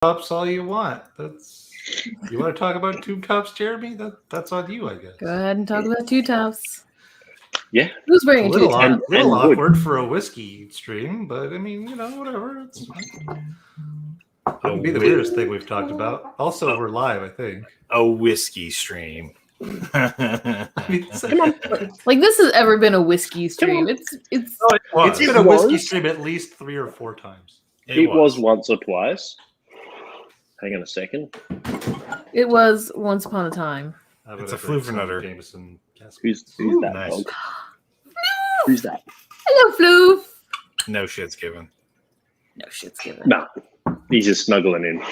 cups all you want. You want to talk about two cups, Jeremy? That's on you, I guess. Go ahead and talk about two tops. Yeah. Who's wearing a two little, tops? little awkward for a whiskey stream, but I mean, whatever. It's fine. Wouldn't be the weirdest thing we've talked about. Also, we're live, I think. A whiskey stream. I mean, like this has ever been a whiskey stream. It's been a whiskey stream at least 3 or 4 times. It was once or twice. Hang on a second. It was once upon a time. It's a floofernutter. Who's that? Nice. Dog? Who's that? Hello, Floof. No shit's given. No shit's given. No, he's just snuggling in.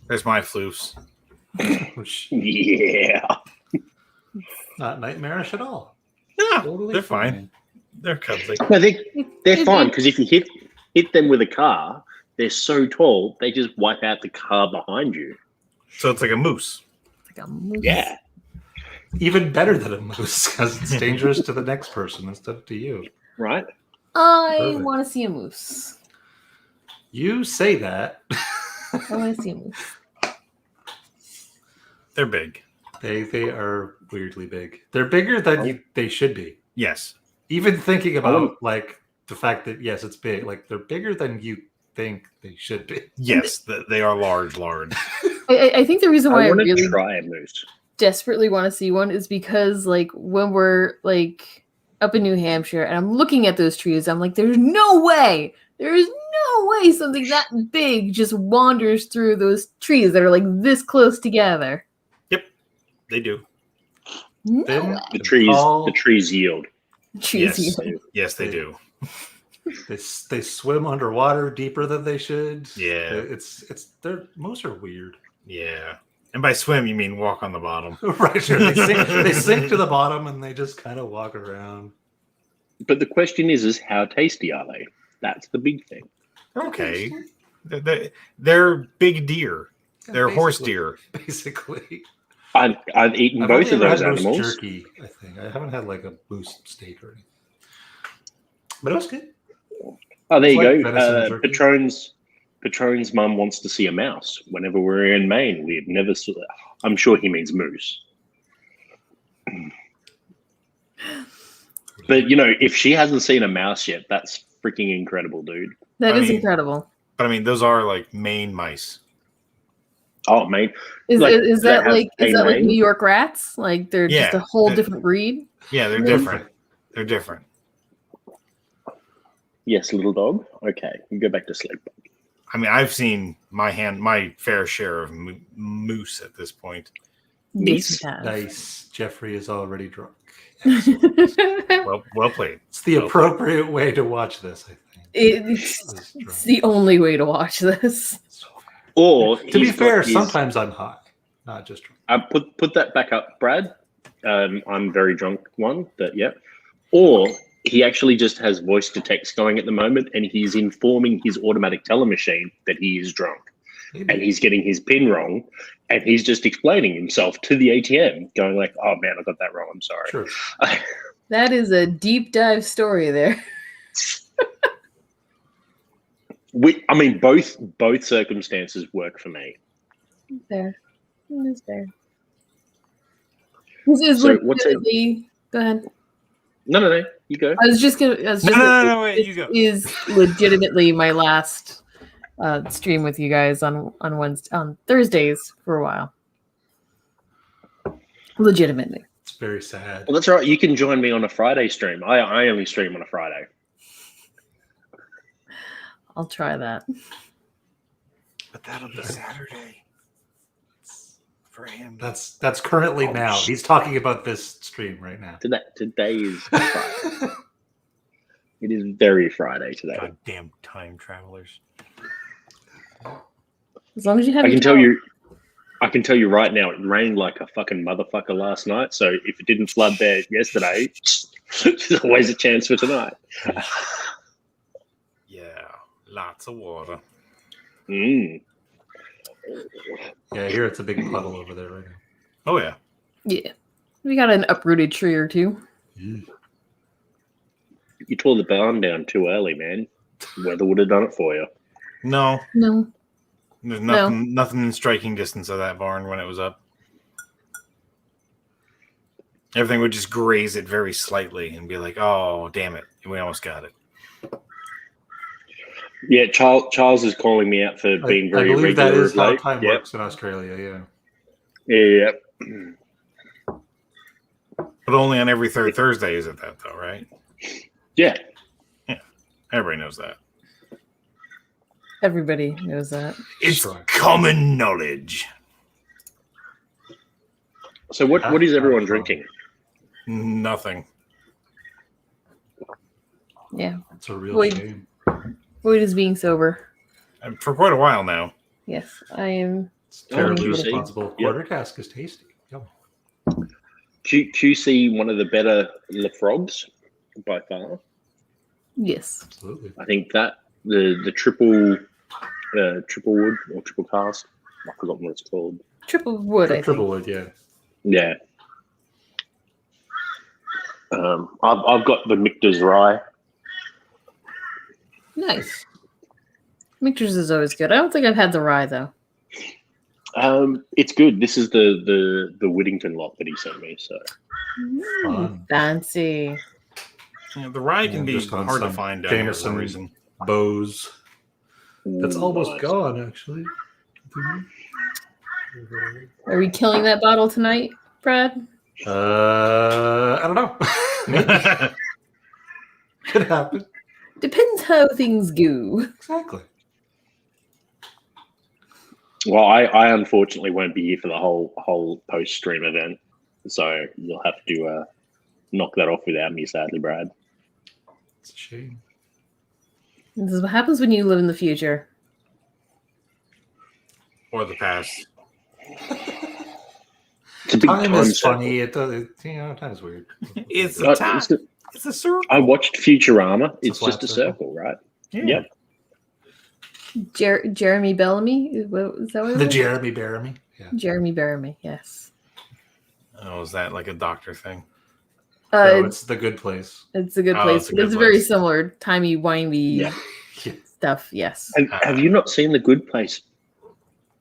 There's my floofs. Yeah. Not nightmarish at all. No, Totally they're fine. They're cuddly. No, they're fine because if you hit them with a car, they're so tall they just wipe out the car behind you. So it's like a moose. Like a moose. Yeah. Even better than a moose because it's dangerous to the next person instead of to you. Right? I want to see a moose. You say that. I want to see a moose. They're big. They are weirdly big. They're bigger than they should be. Yes. Even thinking about like the fact that yes, it's big. Like they're bigger than you think they should be. Yes, they are large. I think the reason why I really try a moose. Desperately want to see one is because like when we're like up in New Hampshire and I'm looking at those trees, I'm like, there's no way something that big just wanders through those trees that are like this close together. Yep, they do. No the trees yield. Yes, they do. They swim underwater deeper than they should. Yeah, most are weird. Yeah, and by swim you mean walk on the bottom, right? Sure. They sink to the bottom and they just kind of walk around. But the question is how tasty are they? That's the big thing. Okay, they're big deer. They're horse deer, basically. I've eaten both of those animals. Moose jerky, I think. I haven't had like a moose steak or anything, but it was good. Oh, there you go. Patron's mum wants to see a mouse. Whenever we're in Maine, we've never saw that. I'm sure he means moose. But if she hasn't seen a mouse yet, that's freaking incredible, dude. That is incredible. But I mean, those are like Maine mice. Oh, Maine. Is that like New York rats? Like they're just a whole different breed? Yeah, they're different. They're different. Yes, little dog. Okay, you go back to sleep. I mean, I've seen my fair share of moose at this point. Yes, nice. Jeffrey is already drunk. well played. It's the appropriate way to watch this, I think. It's the only way to watch this. Or to be fair, sometimes I'm hot, not just drunk. Put that back up, Brad. I'm very drunk one, but yeah. Or he actually just has voice to text going at the moment, and he's informing his automatic teller machine that he is drunk. Maybe. And he's getting his PIN wrong, and he's just explaining himself to the ATM, going like, "Oh man, I got that wrong. I'm sorry." Sure. That is a deep dive story there. Both circumstances work for me. Fair. It's fair. This is legitimately. Go ahead. No. You go. I was just gonna. No, wait, you go. Is legitimately my last stream with you guys on Thursdays for a while. Legitimately. It's very sad. Well, that's right. You can join me on a Friday stream. I only stream on a Friday. I'll try that. But that'll be Saturday. For him. That's currently now. Shit. He's talking about this stream right now. Today is Friday. It is very Friday today. Goddamn time travelers. As long as you have I can tell you right now, it rained like a fucking motherfucker last night. So if it didn't flood there yesterday, there's always a chance for tonight. Yeah, lots of water. Mm. Yeah, I hear it's a big puddle over there right now. Oh yeah. Yeah. We got an uprooted tree or two. Mm. You tore the barn down too early, man. Weather would have done it for you. No. There's nothing in striking distance of that barn when it was up. Everything would just graze it very slightly and be like, "Oh, damn it, we almost got it." Yeah, Charles is calling me out for being very I believe irregular. that is of how late. time Yep. works in Australia. Yeah. But only on every third Thursday is it that though, right? Yeah. Everybody knows that. Everybody knows that. It's Sure. common knowledge. So what is everyone drinking? Nothing. Yeah. It's a real Boyd. shame. Boyd is being sober. For quite a while now. Yes, I am. It's terribly QC. responsible. Yep. Quarter cask is tasty. Yum. QC, one of the better Lafrogs by far. Yes. Absolutely. I think that the triple wood or triple cast. I've forgotten what it's called. Triple wood, I think. Triple wood, yeah. Yeah. I've got the Michter's rye. Nice. Michter's is always good. I don't think I've had the rye though. It's good. This is the Whittington lot that he sent me. So Fun. Fancy. Yeah, the rye can be Just on hard to some find down here for some Jameson reason. Bose. That's almost nice. gone, actually. Are we killing that bottle tonight, Brad? I don't know. Maybe. Could happen. Depends how things go. Exactly. Well, I unfortunately won't be here for the whole post stream event, so you'll have to knock that off without me, sadly, Brad. It's a shame. This is what happens when you live in the future. Or the past. It's a big Time time is circle. funny. Time is weird. It's Uh, a time. it's a- It's a circle. I watched Futurama. It's flat just a circle. circle, right? Yeah. Yep. Jeremy Bellamy? Is that what it The was? Jeremy Bellamy. Yeah. Jeremy Bellamy, yes. Oh, is that like a doctor thing? No, it's the good place. It's a good Oh, place. it's a But good it's very place. similar, timey wimey Yeah. Yeah. stuff. Yes. Have you not seen The Good Place,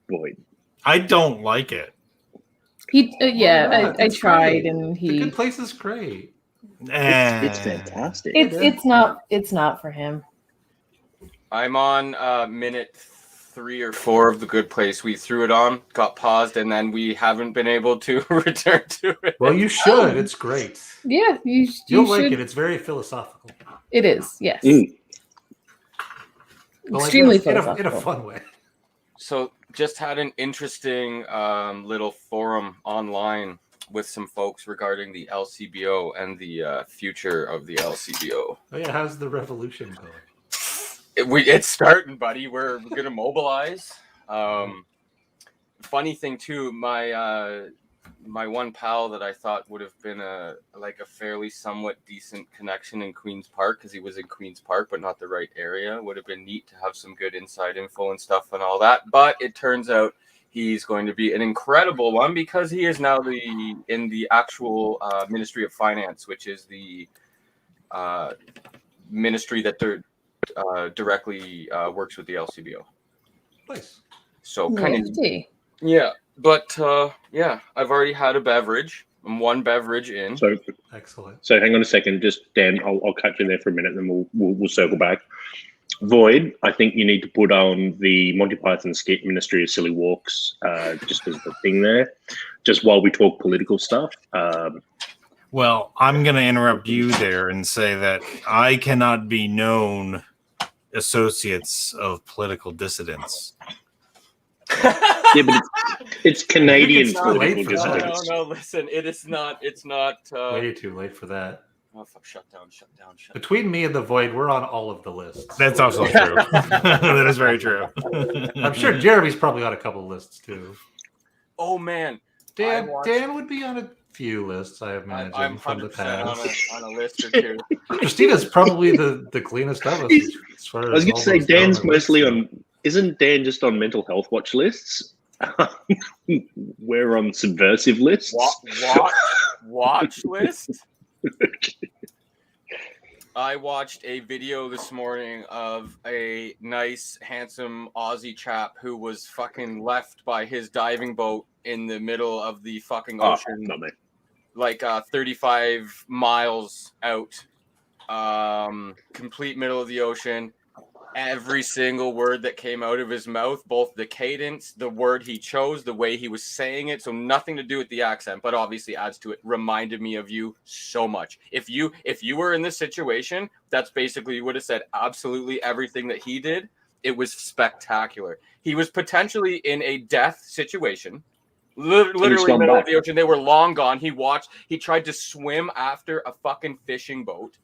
Boyd? I don't like it. He, yeah, I It's tried, great. and The he. good place is great. It's fantastic. It's not for him. I'm on minute 3 or 4 of The Good Place. We threw it on, got paused, and then we haven't been able to return to it. Well, you should. It's great. Yeah, you You'll like should. it. It's very philosophical. It is, yes. But, like, Extremely in a philosophical. fun way. So just had an interesting little forum online with some folks regarding the LCBO and the future of the LCBO. Oh yeah, how's the revolution going? It's starting, buddy. We're gonna mobilize. Funny thing too, my one pal that I thought would have been a fairly somewhat decent connection in Queen's Park, because he was in Queen's Park but not the right area, would have been neat to have some good inside info and stuff and all that. But it turns out he's going to be an incredible one, because he is now in the actual Ministry of Finance, which is the ministry that directly works with the LCBO. Nice. So kind of Nasty. yeah, but yeah, I've already had a beverage. I'm one beverage in. So Excellent. hang on a second, just Dan. I'll cut you there for a minute, and then we'll circle back. Void, I think you need to put on the Monty Python skit Ministry of Silly Walks, just as the thing there, just while we talk political stuff. Well, I'm going to interrupt you there and say that I cannot be known associates of political dissidents. Yeah, but it's Canadian It's not late political for that. dissidents. No, listen, it's not. Way too late for that. Oh, fuck, shut down. Between me and the Void, we're on all of the lists. That's also true. That is very true. I'm sure Jeremy's probably on a couple lists too. Oh man, Dan watched- Dan would be on a few lists, I imagine, I'm from the 100% past. on a list or two. Christina's probably the cleanest of us as far as I was going to all say those Dan's government lists mostly go. on. Isn't Dan just on mental health watch lists? We're on subversive lists. Watch list. I watched a video this morning of a nice, handsome Aussie chap who was fucking left by his diving boat in the middle of the fucking ocean, not me. like 35 miles out, complete middle of the ocean. Every single word that came out of his mouth, both the cadence, the word he chose, the way he was saying it, so nothing to do with the accent, but obviously adds to it, reminded me of you so much. If you were in this situation, that's basically, you would have said absolutely everything that he did. It was spectacular. He was potentially in a death situation, literally middle of the ocean. They were long gone. He tried to swim after a fucking fishing boat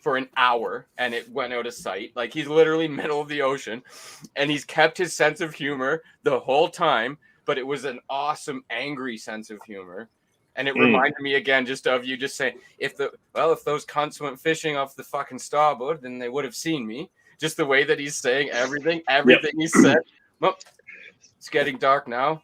for an hour and it went out of sight. Like, he's literally middle of the ocean and he's kept his sense of humor the whole time, but it was an awesome, angry sense of humor. And it reminded me again just of you just saying, if those cunts went fishing off the fucking starboard, then they would have seen me. Just the way that he's saying everything he said. Well, it's getting dark now.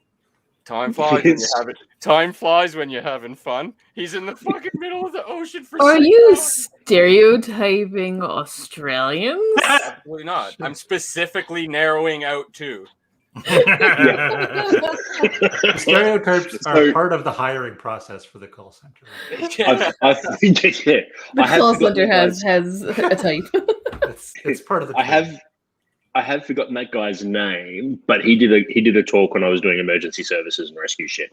Time flies when you're having fun. He's in the fucking middle of the ocean for 6 hours. Are you stereotyping Australians? Absolutely not. I'm specifically narrowing out two. Stereotypes are part of the hiring process for the call center. I think The call center has a type. It's part of the. I have forgotten that guy's name, but he did a talk when I was doing emergency services and rescue shit,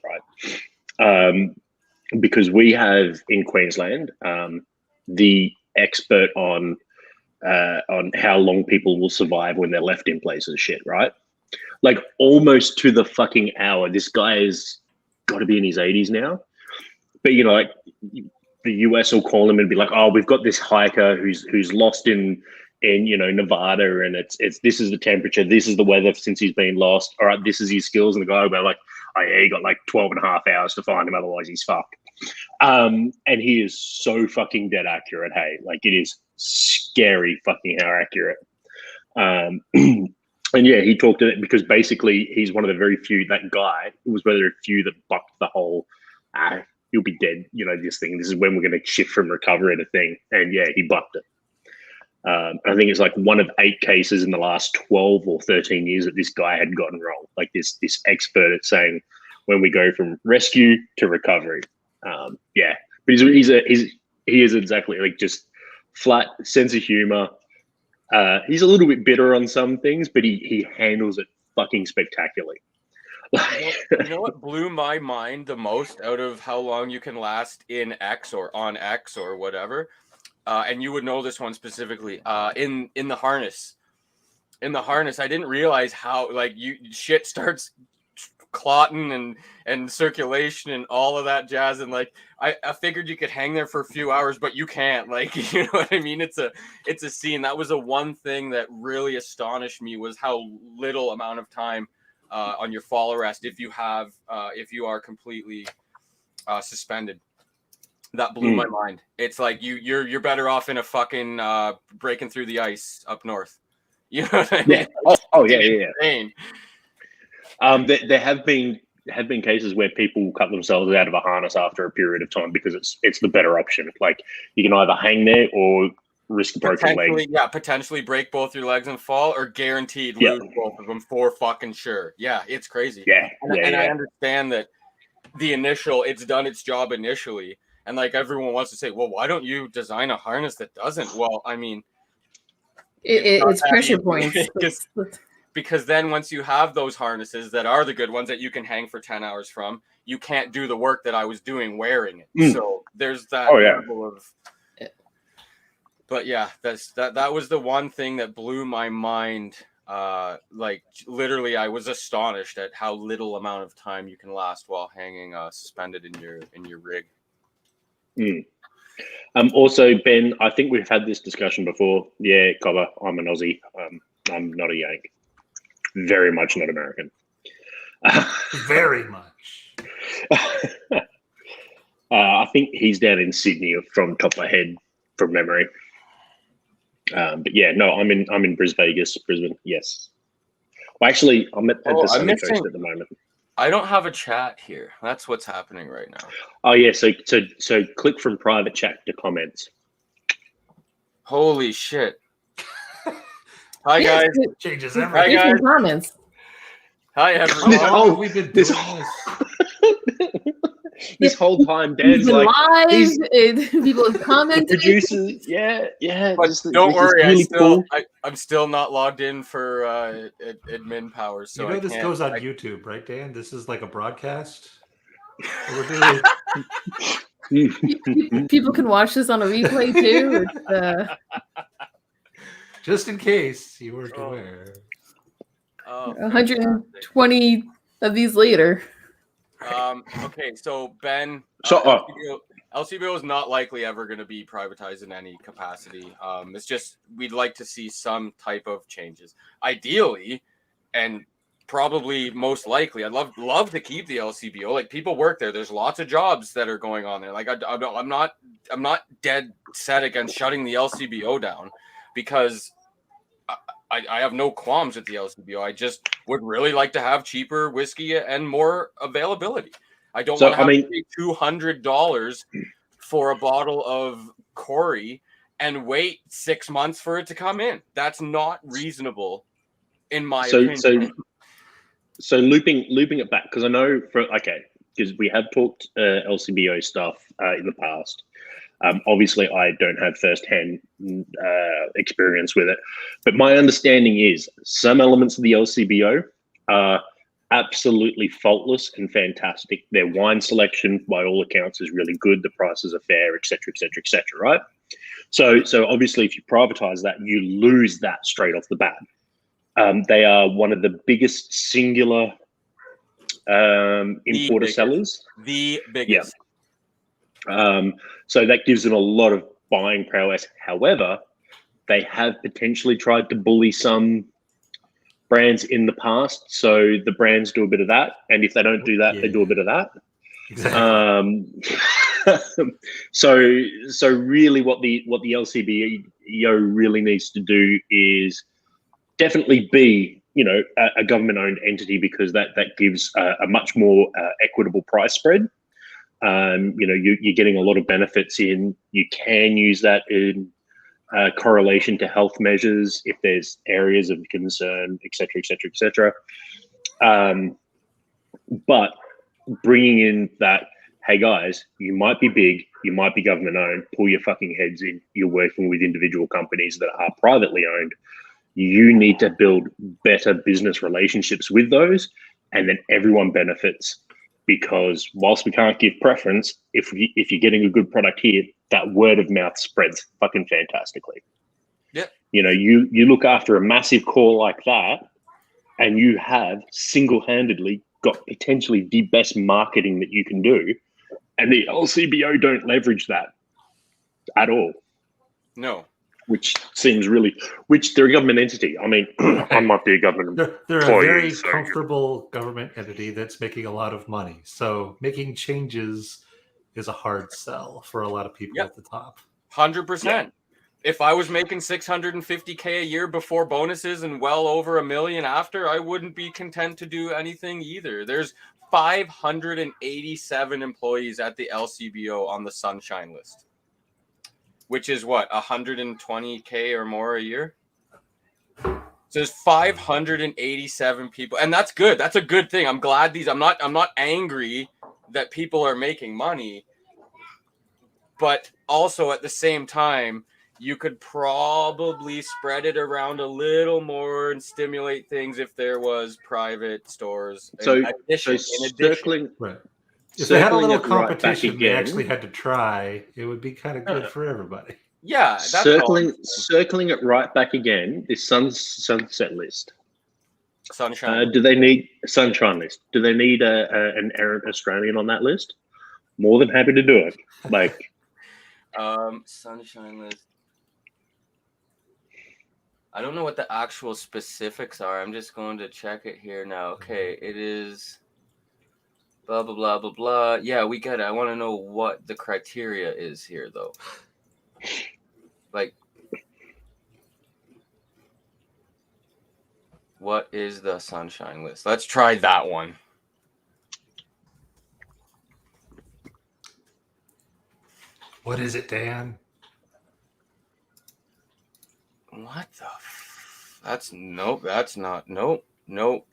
right? Because we have in Queensland the expert on how long people will survive when they're left in places, shit, right? Like almost to the fucking hour. This guy has got to be in his 80s now, but you know, like the US will call him and be like, "Oh, we've got this hiker who's lost in Nevada, and it's this is the temperature, this is the weather since he's been lost. All right, this is his skills." And the guy will be like, "Oh yeah, you got like 12 and a half hours to find him, otherwise he's fucked." And he is so fucking dead accurate. Hey, like it is scary fucking how accurate. And yeah, he talked to it because basically he's one of the very few. That guy was one of the few that bucked the whole you'll be dead, this thing. This is when we're going to shift from recovery to thing. And yeah, he bucked it. I think it's like one of 8 cases in the last 12 or 13 years that this guy had gotten wrong. Like this expert at saying when we go from rescue to recovery. Yeah, but he is exactly like just flat sense of humor. He's a little bit bitter on some things, but he handles it fucking spectacularly. You know what blew my mind the most out of how long you can last in X or on X or whatever? And you would know this one specifically, in the harness. In the harness, I didn't realize how shit starts clotting and circulation and all of that jazz. And like I figured you could hang there for a few hours, but you can't. Like, you know what I mean? It's a scene. That was the one thing that really astonished me, was how little amount of time on your fall arrest if you are completely suspended. That blew my mind. It's like you're better off in a fucking breaking through the ice up north. You know what I mean? Yeah. Oh yeah. There have been cases where people cut themselves out of a harness after a period of time because it's the better option. Like you can either hang there or risk a broken leg. Yeah, potentially break both your legs and fall, or guaranteed lose both of them for fucking sure. Yeah, it's crazy. Yeah. I understand that it's done its job initially. And like everyone wants to say, well, why don't you design a harness that doesn't? Well, I mean, it's pressure points. Because then once you have those harnesses that are the good ones that you can hang for 10 hours from, you can't do the work that I was doing wearing it. So there's that level of. But yeah, that was the one thing that blew my mind. Like literally, I was astonished at how little amount of time you can last while hanging suspended in your rig. Also, Ben, I think we've had this discussion before. Yeah, Cobber, I'm an Aussie. I'm not a Yank. Very much not American. Very much. I think he's down in Sydney from top of my head from memory. But yeah, no, I'm in Brisbane. Yes. Well, actually, I'm at the Sunny Coast at the moment. I don't have a chat here. That's what's happening right now. Oh yeah, so click from private chat to comments. Holy shit. Hi, Yes, guys. good- Changes good- Hi, everything. good guys. comments. Hi, How everyone. long have we been this doing whole- this? This whole time, We've Dan's been like, live. he's People have the commented. producer. Yeah. But Just, don't it's worry, really cool. I'm still not logged in for admin powers, so You know I this can't. goes on YouTube, right, Dan? This is like a broadcast. We're doing People can watch this on a replay too. just in case you weren't Oh. aware. Oh, 120 of these later. Okay, so Ben, So, LCBO is not likely ever going to be privatized in any capacity. It's just we'd like to see some type of changes. Ideally, and probably most likely, I'd love to keep the LCBO. Like, people work there. There's lots of jobs that are going on there. Like, I'm not dead set against shutting the LCBO down, because I have no qualms with the LCBO. I just would really like to have cheaper whiskey and more availability. I don't want to have to pay $200 for a bottle of Corey and wait 6 months for it to come in. That's not reasonable, in my opinion. So looping it back, because I know because we have talked LCBO stuff in the past. Obviously, I don't have firsthand experience with it, but my understanding is some elements of the LCBO are absolutely faultless and fantastic. Their wine selection, by all accounts, is really good. The prices are fair, etc., etc., etc. Right? So obviously, if you privatize that, you lose that straight off the bat. They are one of the biggest singular importer sellers. The biggest. Yeah. So that gives them a lot of buying prowess. However, they have potentially tried to bully some brands in the past. So the brands do a bit of that, and if they don't do that, they do a bit of that. Exactly. So really, what the LCBO really needs to do is definitely be, a government-owned entity, because that gives a much more equitable price spread. You're getting a lot of benefits in. You can use that in correlation to health measures if there's areas of concern, et cetera, et cetera, et cetera. But bringing in that, hey guys, you might be big, you might be government owned, pull your fucking heads in. You're working with individual companies that are privately owned. You need to build better business relationships with those, and then everyone benefits. Because whilst we can't give preference, if you're getting a good product here, that word of mouth spreads fucking fantastically. Yep. You look after a massive core like that, and you have single-handedly got potentially the best marketing that you can do, and the LCBO don't leverage that at all. No. Which seems which they're a government entity. I mean, I might be a government they're employee, a very so comfortable government entity that's making a lot of money. So making changes is a hard sell for a lot of people at the top. 100%. Yeah. If I was making $650K a year before bonuses and well over $1 million after, I wouldn't be content to do anything either. There's 587 employees at the LCBO on the Sunshine list, which is what, 120K or more a year? So there's 587 people, and that's good. That's a good thing. I'm glad I'm not angry that people are making money, but also at the same time, you could probably spread it around a little more and stimulate things if there was private stores. In addition. Right. If they had a little it right back competition, they again. actually had to try. It would be kind of good for everybody. Yeah, that's circling it right back again. This sunset list. Sunshine. Do they need sunshine list? Do they need an errant Australian on that list? More than happy to do it. Like, Sunshine list. I don't know what the actual specifics are. I'm just going to check it here now. Okay, it is blah, blah, blah, blah, blah. Yeah, we get it. I want to know what the criteria is here, though. Like, what is the Sunshine list? Let's try that one. What is it, Dan? What the? That's nope. That's not nope. Nope.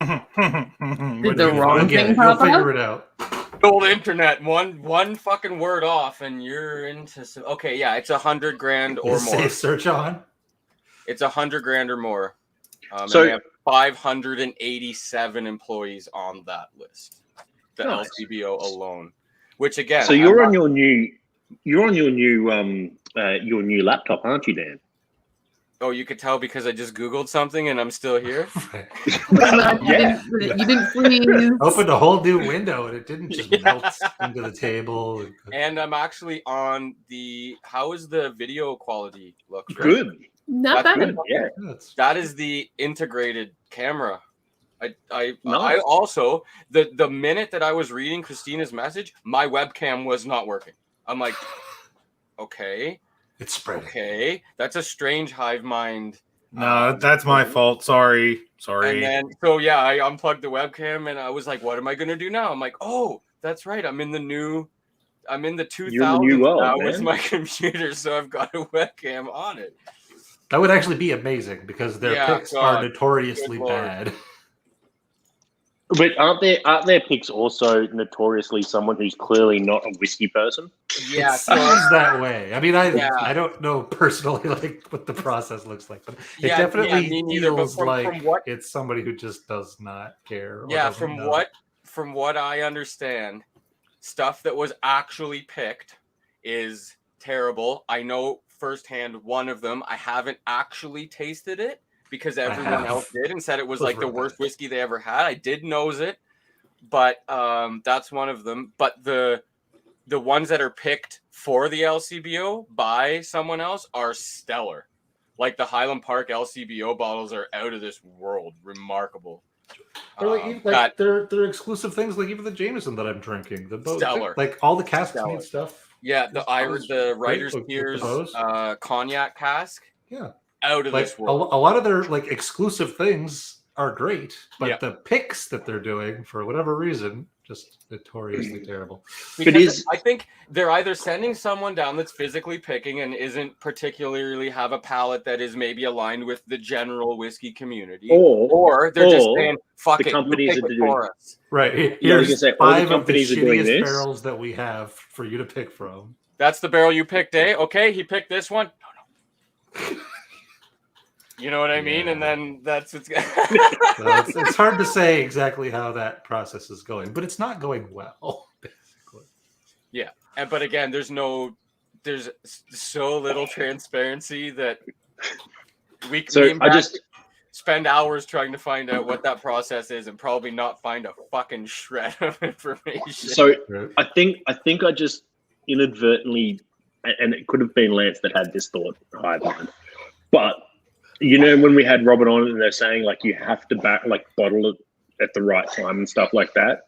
Did What the do you wrong You'll find? get thing it. You'll pop up? figure it out. Old internet. One fucking word off, and you're into. Okay, yeah, it's $100,000 or Is more. safe search on? It's $100,000 or more. So- and they have 587 employees on that list. The Nice. LCBO alone. Which again, So you're on your new laptop, aren't you, Dan? Oh, you could tell because I just Googled something and I'm still here. Yeah. You didn't freeze. Opened a whole new window and it didn't just Yeah. melt into the table. And I'm actually on the. How is the video quality look? Rick? Good. Not That's bad. Good. Yeah. That's- That is the integrated camera. I Nice. also the minute that I was reading Christina's message, my webcam was not working. I'm like, okay, It's spreading. okay, that's a strange hive mind. No, that's my fault. Sorry. And then I unplugged the webcam and I was like, what am I gonna do now? I'm like, oh, that's right. I'm in the 2000s You're in the new world, now man. with my computer, so I've got a webcam on it. That would actually be amazing because their Yeah, picks God. are notoriously Good Lord. bad. But aren't their picks also notoriously someone who's clearly not a whiskey person? Yeah, It so seems that way. I mean, Yeah. I don't know personally like what the process looks like, but it Yeah, definitely me neither, but feels from like what- it's somebody who just does not care. Or yeah, doesn't know. from what I understand, stuff that was actually picked is terrible. I know firsthand one of them. I haven't actually tasted it because everyone have. else did and said it was Those like the were worst bad. whiskey they ever had. I did nose it, but that's one of them. But the ones that are picked for the LCBO by someone else are stellar. Like the Highland Park LCBO bottles are out of this world, remarkable. They're exclusive things, like even the Jameson that I'm drinking. The Stellar. like all the casks Stellar. need stuff. Yeah, This is the great Writer's with the Tears Bose. cognac cask Yeah, out of like this a world. lot of their like exclusive things are great, but Yeah. the picks that they're doing for whatever reason just notoriously terrible. Because I think they're either sending someone down that's physically picking and isn't particularly have a palate that is maybe aligned with the general whiskey community, or they're just saying, "Fuck the it, you companies pick are it doing- for us." Right. Yeah, I was Here's gonna say, all the 5 of the companies are doing shittiest this. barrels that we have for you to pick from. That's the barrel you picked, eh? Okay, he picked this one. No. You know what I mean? And Yeah. then that's it's. So it's hard to say exactly how that process is going, but it's not going well, basically. But again, there's so little transparency that we So me and I Brad just spend hours trying to find out what that process is and probably not find a fucking shred of information. so Right? I think I just inadvertently, and it could have been Lance that had this thought hive mind, but you know when we had Robert on and they're saying like you have to bottle it at the right time and stuff like that.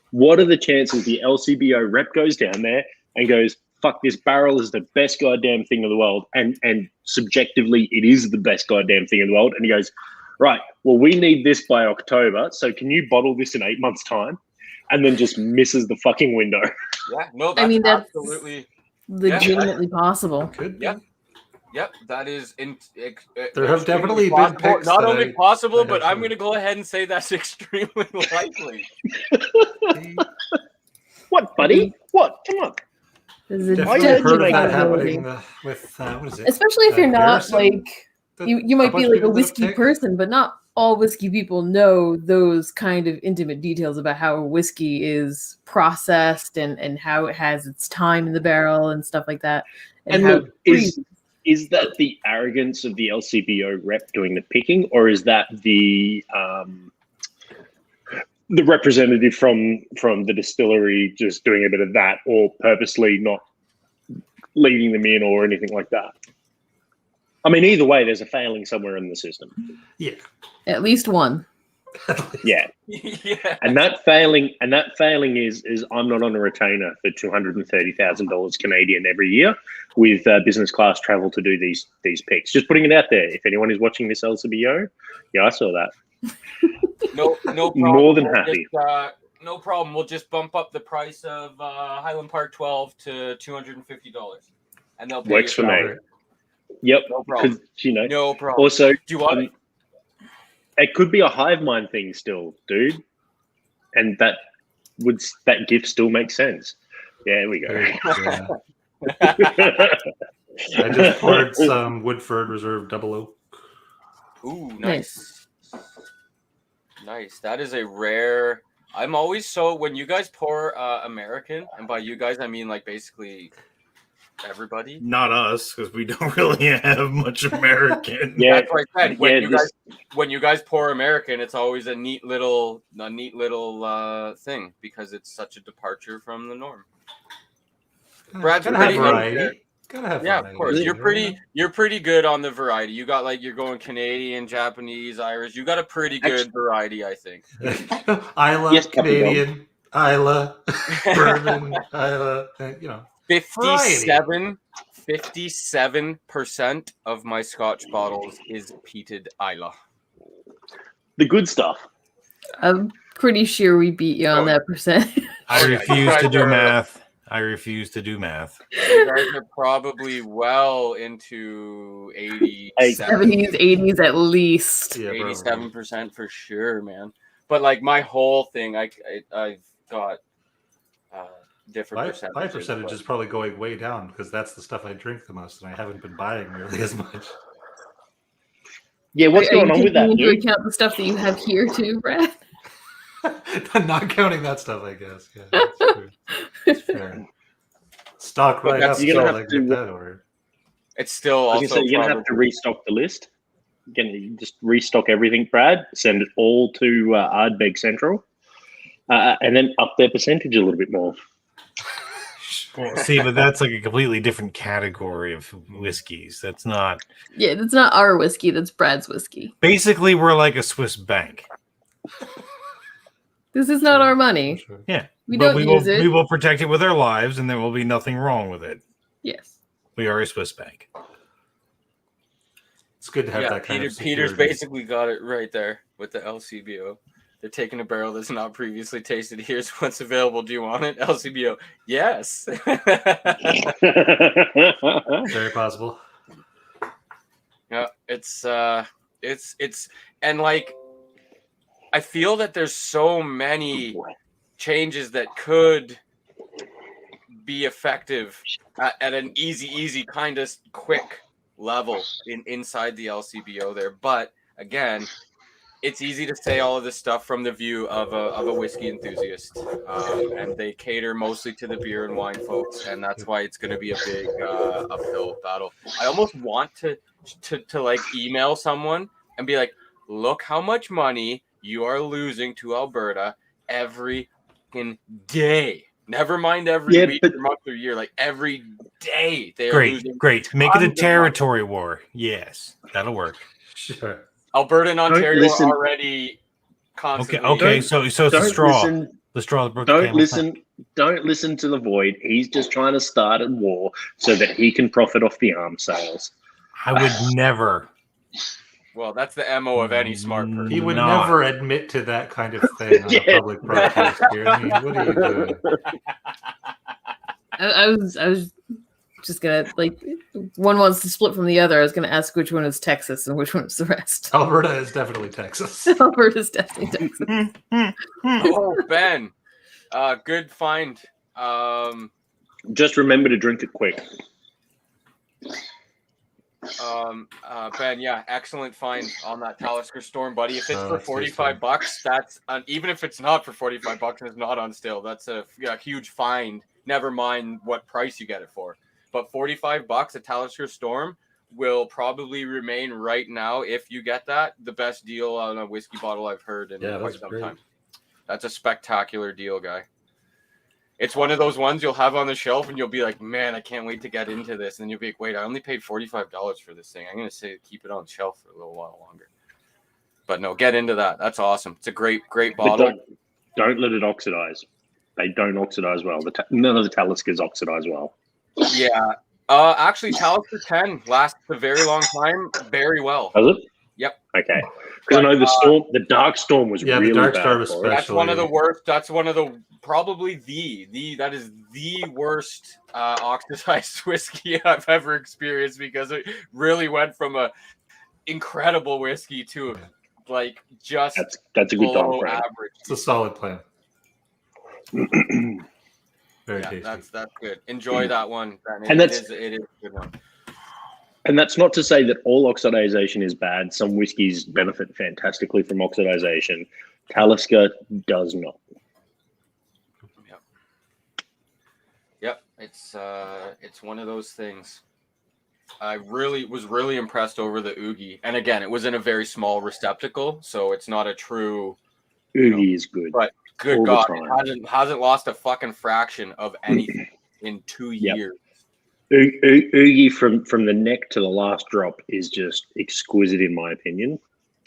What are the chances the LCBO rep goes down there and goes, "Fuck, this barrel is the best goddamn thing in the world," and subjectively it is the best goddamn thing in the world, and he goes, "Right, well we need this by October, so can you bottle this in 8 months' time?" And then just misses the fucking window. Yeah, no, I mean, that's absolutely. legitimately possible. Could be. Yep. Yep, that is. There have definitely been possible. picks Not that only I possible, but have I'm heard. going to go ahead and say that's extremely likely. What, buddy? What? Come on. There's a Definitely Definitely heard of that possibility. happening with what is it? Especially if you're not Garrison? like The- you might bunch be of like a people that have whiskey picked? person, but not all whiskey people know those kind of intimate details about how a whiskey is processed and how it has its time in the barrel and stuff like that. And how look, is that the arrogance of the LCBO rep doing the picking, or is that the representative from the distillery just doing a bit of that, or purposely not leading them in, or anything like that? I mean, either way, there's a failing somewhere in the system. Yeah. at least one. Yeah, Yeah. and that failing is I'm not on a retainer for $230,000 Canadian every year with business class travel to do these picks. Just putting it out there. If anyone is watching this LCBO, yeah, I saw that. No problem. More than We'll happy. just, no problem. We'll just bump up the price of Highland Park 12 to $250, and they'll pay Works you for me. salary. Yep. No problem. 'Cause, you know. No problem. Also, Do you want? it could be a hive mind thing still, dude, and that gift still makes sense. Yeah, there we go. Yeah. I just poured some Woodford Reserve Double Oak. Ooh, nice. Nice. That is a rare. I'm always so when you guys pour American, and by you guys I mean like basically everybody. Not us, because we don't really have much American. Yeah. That's what I said. When you guys pour American, it's always a neat little thing because it's such a departure from the norm. Brad's Gotta have pretty variety. Gotta have Yeah, variety. of course. You're pretty good on the variety. You got like you're going Canadian, Japanese, Irish. You got a pretty good variety, I think. Isla, Yes, Puppy Dog. Canadian, Isla, bourbon, Isla, 57% of my Scotch bottles is peated Isla. The good stuff. I'm pretty sure we beat you on that percent. I yeah, refuse you guys to do are- math. I refuse to do math. You guys are probably well into 87, 70s, 80s at least. Yeah, probably. 87% for sure, man. But like my whole thing, I've got different percentages. My percentage but- is probably going way down because that's the stuff I drink the most, and I haven't been buying nearly as much. Yeah, what's Are you going on with that, taking into dude? account the stuff that you have here too, Brad? Not counting that stuff, I guess. Yeah, that's true. That's fair. Stock But right that's- up, you're gonna so have I to- get that order. It's still I was also gonna say, you're gonna have to restock the list. You're gonna just restock everything, Brad. Send it all to Ardbeg Central, and then up their percentage a little bit more. Well, see, but that's like a completely different category of whiskeys. That's not. Yeah, that's not our whiskey. That's Brad's whiskey. Basically, we're like a Swiss bank. This is not our money. Sure. Yeah, We but don't use it. We will protect it with our lives, and there will be nothing wrong with it. Yes. We are a Swiss bank. It's good to have that kind of Peter's security. basically got it right there with the LCBO. They're taking a barrel that's not previously tasted. Here's what's available. Do you want it? LCBO. Yes. Very possible. Yeah, it's and like I feel that there's so many changes that could be effective at an easy kind of quick level inside the LCBO there. But again, it's easy to say all of this stuff from the view of a whiskey enthusiast, and they cater mostly to the beer and wine folks, and that's why it's going to be a big uphill battle. I almost want to like email someone and be like, look how much money you are losing to Alberta every fucking day. Never mind every week or month or year, like every day they are losing. Great. Make it a tons of territory war. Yes, that'll work. Sure. Alberta and Ontario listen. are already constantly. Okay. So it's a straw. The straw that broke the camel's neck. Don't listen to the Void. He's just trying to start a war so that he can profit off the arms sales. I would never. Well, that's the MO of any smart person. He would Not. never admit to that kind of thing on a public broadcast here. I mean, what are you doing? I was just gonna like one wants to split from the other. I was gonna ask which one is Texas and which one is the rest. Alberta is definitely Texas. Alberta's definitely Texas. Oh, Ben, good find. Just remember to drink it quick. Ben, yeah, excellent find on that Talisker Storm, buddy. If it's for that's $45, that's even if it's not for $45 and it's not on sale, that's a huge find. Never mind what price you get it for, but $45 a Talisker Storm will probably remain right now. If you get that, the best deal on a whiskey bottle I've heard in quite some time. That's a spectacular deal, guy. It's one of those ones you'll have on the shelf and you'll be like, man, I can't wait to get into this. And then you'll be like, wait, I only paid $45 for this thing. I'm going to say keep it on the shelf for a little while longer. But no, get into that. That's awesome. It's a great bottle. Don't let it oxidize. They don't oxidize well. None of the Taliskers oxidize well. Yeah. Actually, Talisker 10 lasts a very long time, very well. Does it? Okay, because I know the dark storm was Yeah, the really dark bad storm for it. That's one of the Actually- worst. That's one of the probably that is the worst oxidized whiskey I've ever experienced, because it really went from a incredible whiskey to like just That's a good time below frame. average. It's a solid plan. Very tasty. That's good. Enjoy that one. And it is a good one. And that's not to say that all oxidization is bad. Some whiskeys benefit fantastically from oxidization. Talisker does not. Yep, it's one of those things. I was really impressed over the Oogie, and again, it was in a very small receptacle, so it's not a true. Oogie is good. But good all God, the time. it hasn't lost a fucking fraction of anything in 2 Yep. years. Oogie from the neck to the last drop is just exquisite in my opinion.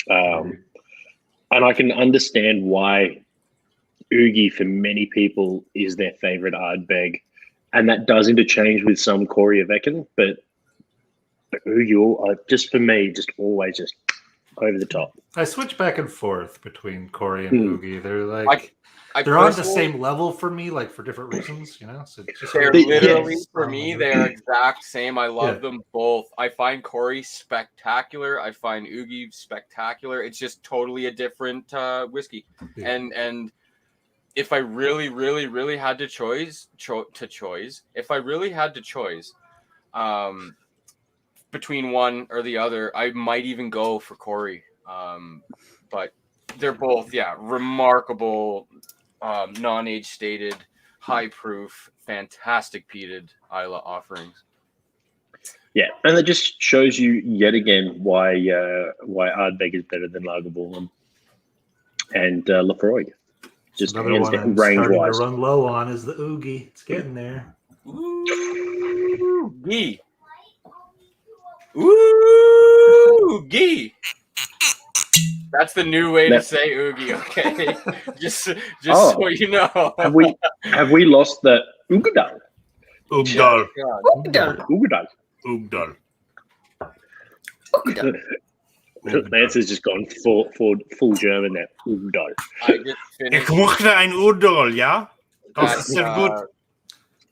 And I can understand why Oogie for many people is their favorite Ardbeg, and that does interchange with some Korjaveckan, but Oogie, just for me, just always just over the top. I switch back and forth between Corey and Oogie. They're like I they're on the personally- same level for me, like for different reasons, you know. So just They're They- literally yes. for me, they are exact same. I love Yeah. them both. I find Corey spectacular. I find Oogie spectacular. It's just totally a different whiskey. Yeah. And if I really, really, really had to choose, if I really had to choose, between one or the other, I might even go for Corey. But they're both, remarkable, non-age stated, high proof, fantastic peated Isla offerings. Yeah, and that just shows you yet again why Ardbeg is better than Lagerborn and Lafroig. Just another hands one down, I'm range starting wise. to run low on is the Oogie. It's getting there. Oogie. Oogie. That's the new way to say Oogie, okay? just so you know. Have we lost the Ugdal? Ugdal. Ugdal. Ugdal. Nancy's just gone full German there. Ugdal. I just Ich finished mochte ein Ugdal, ja? Das ist sehr gut.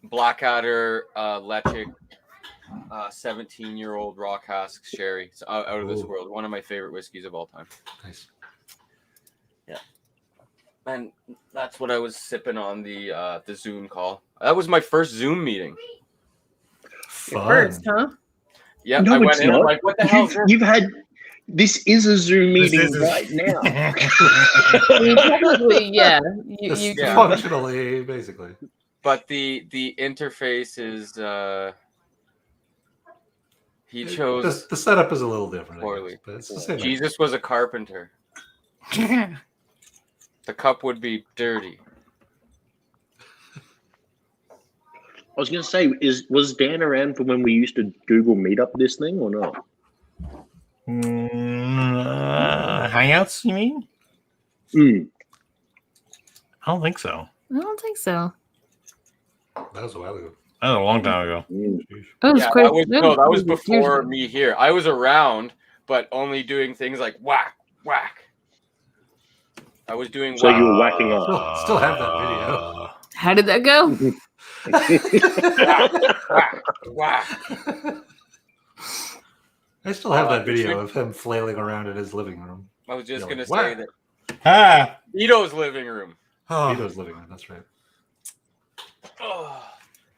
Blackadder Lechik 17-year-old raw cask sherry. It's out of this world. One of my favorite whiskeys of all time. Nice. Yeah. And that's what I was sipping on the Zoom call. That was my first Zoom meeting. Fun. First, huh? Yeah, No, I went it's in not. like, what the hell is this? You've had. This is a Zoom This meeting is- right now. I mean, technically, yeah. Just Yeah. functionally, basically. But the interface is he chose The setup is a little different, I poorly. guess, but it's the same. Jesus was a carpenter. The cup would be dirty. I was going to say, was Dan around for when we used to Google Meetup this thing or not? Hangouts, you mean? Mm. I don't think so. I don't think so. That was a while ago. That was a long time ago. Mm. That was Yeah, quite, that was years before ago. me here. I was around, but only doing things like whack, whack. I was doing So whack. you were whacking up. Still have that video. How did that go? whack, whack. I still have that video of him flailing around in his living room. I was just You're gonna like, say whack. that Ah! Vito's living room. Vito's living room. That's right. Oh.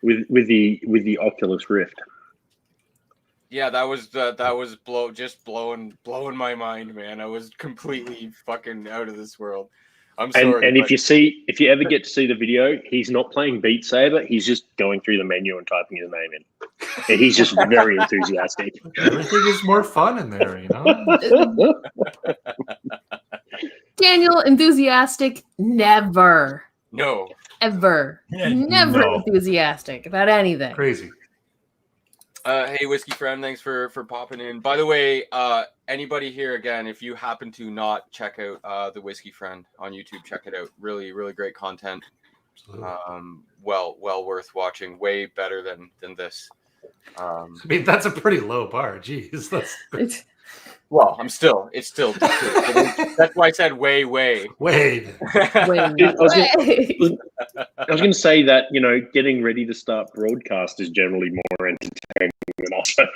with the Oculus Rift. Yeah, that was blowing my mind, man. I was completely fucking out of this world. I'm sorry. And if you ever get to see the video, he's not playing Beat Saber. He's just going through the menu and typing his name in. And he's just very enthusiastic. Everything is more fun in there, you know? Daniel, enthusiastic? Never. no, Ever. Never No. enthusiastic about anything. Crazy. hey, whiskey friend, thanks for popping in. By the way, anybody here again, if you happen to not check out the Whiskey Friend on YouTube, check it out. Really, really great content. Absolutely. Well worth watching. Way better than this. I mean, that's a pretty low bar. Jeez, that's Well, it's still D2. That's why I said way. Wade. Wait, I was going to say that, getting ready to start broadcast is generally more entertaining than our show.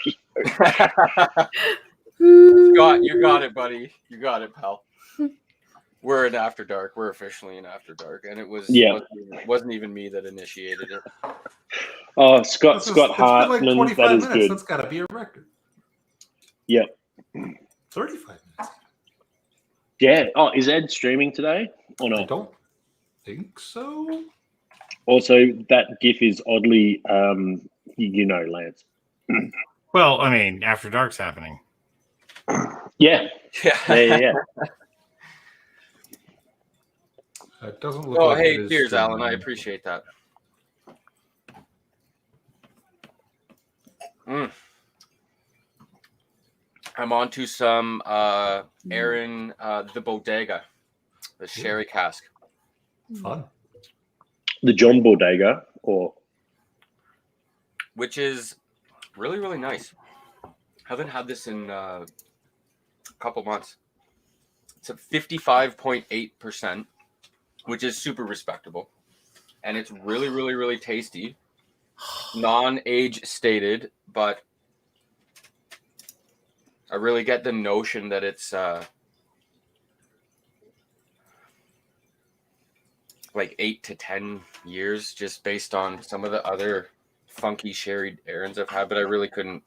Scott, you got it, buddy. You got it, pal. We're in After Dark. We're officially in After Dark, and it wasn't even me that initiated it. Oh, Scott It's been Hartman, like 25 that is minutes. good. That's got to be a record. Yep. 35 minutes. Yeah. Oh, is Ed streaming today or I not? don't think so. Also, that GIF is oddly, Lance. Well, I mean, After Dark's happening. Yeah. Yeah. It doesn't look Oh, like hey, it is cheers, streaming. Alan. I appreciate that. I'm on to some Aaron the Bodega, the sherry cask. Fun. The John Bodega, Which is really, really nice. Haven't had this in a couple months. It's at 55.8%, which is super respectable. And it's really, really, really tasty. Non-age stated, but I really get the notion that it's like 8 to 10 years, just based on some of the other funky sherry Aarons I've had, but I really couldn't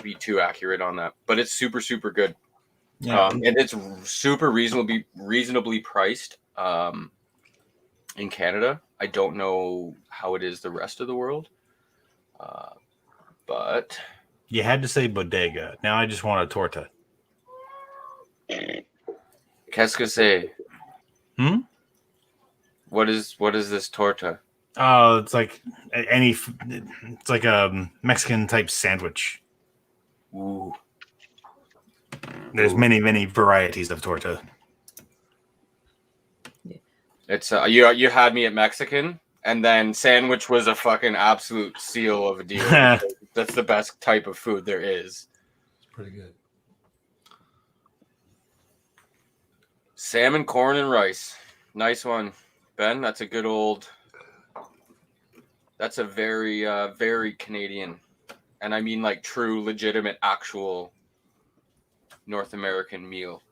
be too accurate on that. But it's super, super good. Yeah. And it's super reasonably priced in Canada. I don't know how it is the rest of the world, but You had to say bodega. Now I just want a torta. qu'est-ce que c'est? Hmm? What is this torta? Oh, it's like it's like a Mexican type sandwich. Ooh. There's many, many varieties of torta. It's you had me at Mexican, and then sandwich was a fucking absolute seal of a deal. That's the best type of food there is. It's pretty good. Salmon, corn, and rice. Nice one, Ben. That's a good old. That's a very, very Canadian, and I mean like true, legitimate, actual North American meal.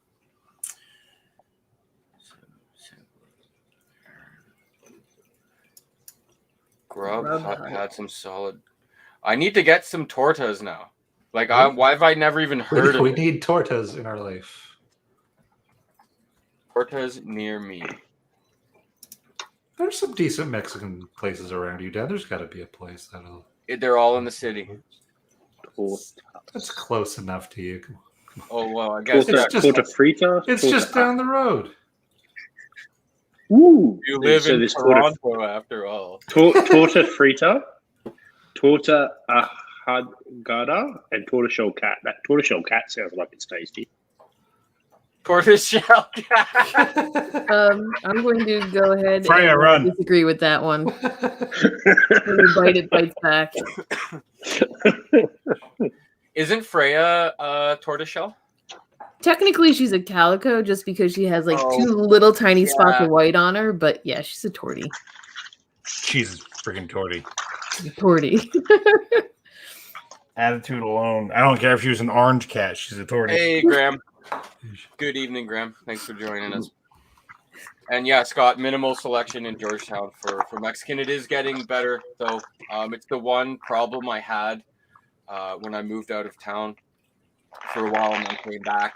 Grub had some solid. I need to get some tortas now. Like, why have I never even heard of We it? need tortas in our life. Tortas near me. There's some decent Mexican places around you, Dad. There's got to be a place that'll. They're all in the city. That's close enough to you. Oh well, I guess It's just- Torta frita. It's torta just down the road. Ooh. you live So in there's Toronto after all. torta frita, torta ahogada, and tortoiseshell cat. That tortoiseshell cat sounds like it's tasty. Tortoiseshell. I'm going to go ahead Freya, and run. disagree with that one. When you bite it, bites back. Isn't Freya tortoiseshell? Technically, she's a calico just because she has like Oh, two little tiny spots yeah. of white on her. But yeah, she's a tortie. She's freaking torty. Tortie. Attitude alone. I don't care if she was an orange cat. She's a torty. Hey, Graham. Good evening, Graham. Thanks for joining us. And yeah, Scott, minimal selection in Georgetown for Mexican. It is getting better, though. It's the one problem I had when I moved out of town for a while and then came back.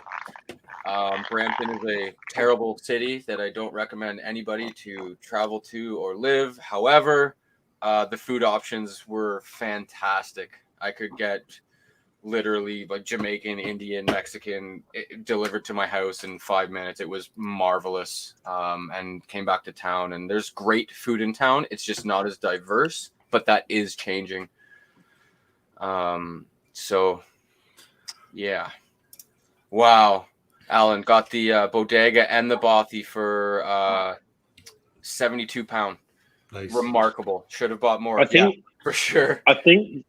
Brampton is a terrible city that I don't recommend anybody to travel to or live. However, the food options were fantastic. I could get literally like Jamaican, Indian, Mexican delivered to my house in 5 minutes. It was marvelous. And came back to town, and there's great food in town. It's just not as diverse, but that is changing. So yeah. Wow. Alan got the bodega and the bothy for 72 pound. Nice. Remarkable. Should have bought more. I think Yeah, for sure. I think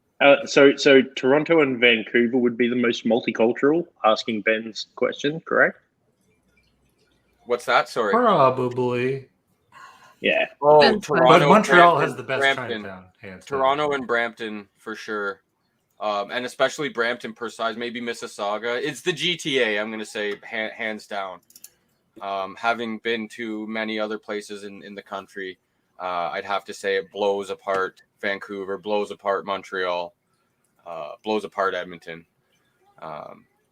So Toronto and Vancouver would be the most multicultural. Asking Ben's question, correct? What's that? Sorry. Probably. Yeah. Oh, Ben's Toronto. But Montreal Brampton, has the best Brampton. Chinatown. Hands down. Toronto and Brampton for sure. And especially Brampton per size, maybe Mississauga. It's the GTA, I'm going to say, hands down. Having been to many other places in the country, I'd have to say it blows apart Vancouver, blows apart Montreal, blows apart Edmonton.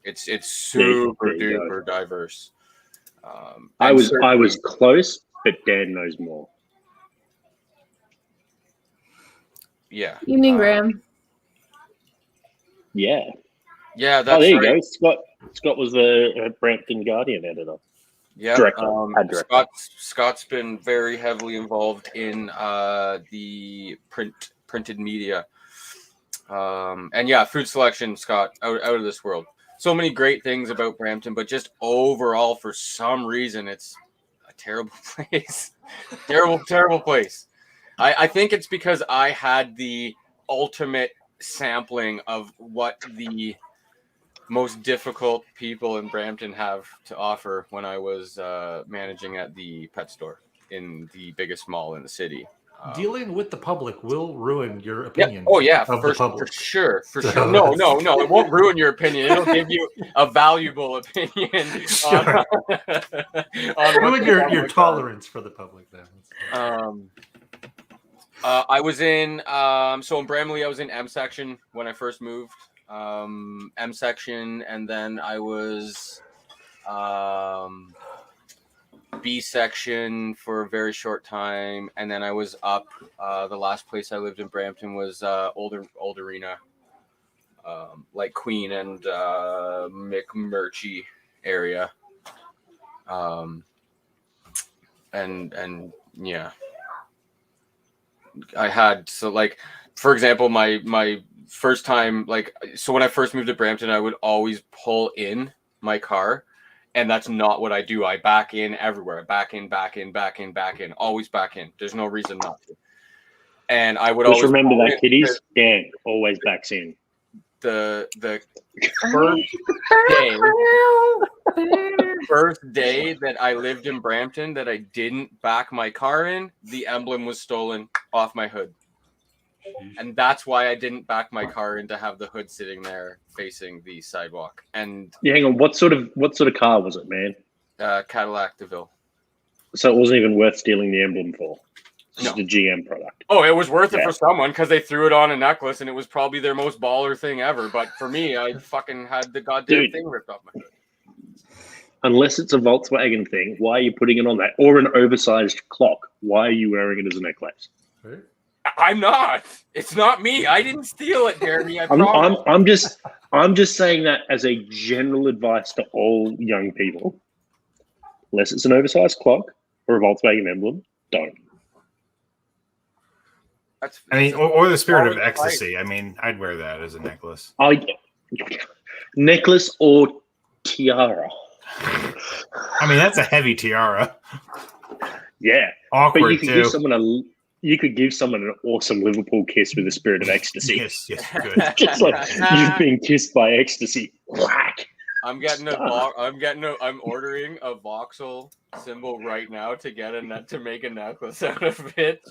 It's super duper diverse. I was close, but Dan knows more. Yeah. Evening, Graham. Yeah. Yeah, that's there you right. go. Scott was the Brampton Guardian editor. Yeah, Director. Scott's been very heavily involved in the printed media, and yeah, food selection. Scott, out of this world. So many great things about Brampton, but just overall, for some reason, it's a terrible place. terrible place. I think it's because I had the ultimate sampling of what the most difficult people in Brampton have to offer when I was managing at the pet store in the biggest mall in the city. Dealing with the public will ruin your opinion. Yeah. Oh yeah, of the public. for sure. No, it won't ruin your opinion. It'll give you a valuable opinion. Sure. Ruin your tolerance for the public then. I was in so in Bramley, I was in M section when I first moved. M section, and then I was B section for a very short time, and then I was up. The last place I lived in Brampton was Old Arena, like Queen and McMurtry area, and yeah, I had for example, my first time, so when I first moved to Brampton, I would always pull in my car, and that's not what I do. I back in everywhere. Back in, always back in. There's no reason not to. And I would Just always remember that, kiddies. Dan always backs in. The first day that I lived in Brampton that I didn't back my car in, the emblem was stolen off my hood. And that's why I didn't back my car in, to have the hood sitting there facing the sidewalk. And yeah, hang on. What sort of car was it, man? Cadillac DeVille. So it wasn't even worth stealing the emblem for. It's No. just a GM product. Oh, it was worth it for someone because they threw it on a necklace and it was probably their most baller thing ever. But for me, I fucking had the goddamn thing ripped off my head. Unless it's a Volkswagen thing, why are you putting it on that? Or an oversized clock? Why are you wearing it as a necklace? Right? I'm not. It's not me. I didn't steal it, Jeremy. I promise. I'm just saying that as a general advice to all young people. Unless it's an oversized clock or a Volkswagen emblem, don't. Or the spirit of ecstasy. I mean, I'd wear that as a necklace. Necklace or tiara. I mean, that's a heavy tiara. Yeah, Awkward but you could too. give someone an awesome Liverpool kiss with the spirit of ecstasy. Yes, good. Just like you've been kissed by ecstasy. Whack. I'm ordering a voxel symbol right now to make a necklace out of it,